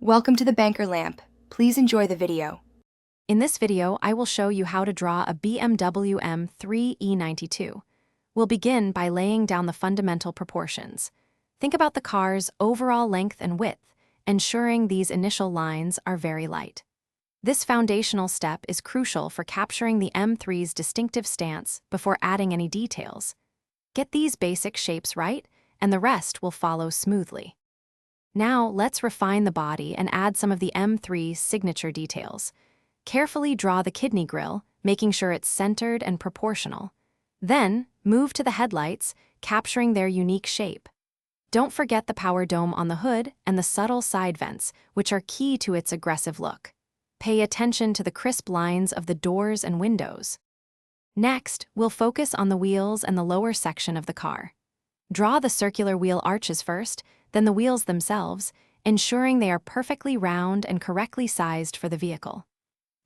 Welcome to the banker lamp. Please enjoy the video. In this video, I will show you how to draw a BMW M3 E92. We'll begin by laying down the fundamental proportions. Think about the car's overall length and width, ensuring these initial lines are very light. This foundational step is crucial for capturing the M3's distinctive stance before adding any details. Get these basic shapes right, and the rest will follow smoothly. Now, let's refine the body and add some of the M3's signature details. Carefully draw the kidney grille, making sure it's centered and proportional. Then, move to the headlights, capturing their unique shape. Don't forget the power dome on the hood and the subtle side vents, which are key to its aggressive look. Pay attention to the crisp lines of the doors and windows. Next, we'll focus on the wheels and the lower section of the car. Draw the circular wheel arches first, then the wheels themselves, ensuring they are perfectly round and correctly sized for the vehicle.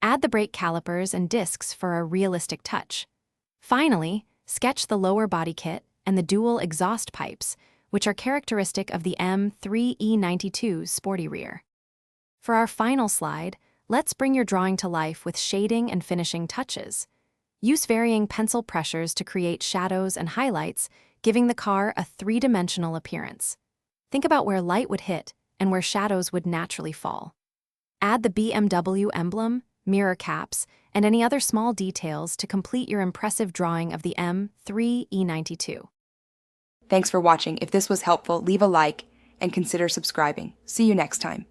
Add the brake calipers and discs for a realistic touch. Finally, sketch the lower body kit and the dual exhaust pipes, which are characteristic of the M3 E92's sporty rear. For our final slide, let's bring your drawing to life with shading and finishing touches. Use varying pencil pressures to create shadows and highlights, giving the car a three-dimensional appearance. Think about where light would hit and where shadows would naturally fall. Add the BMW emblem, mirror caps, and any other small details to complete your impressive drawing of the M3 E92. Thanks for watching. If this was helpful, leave a like and consider subscribing. See you next time.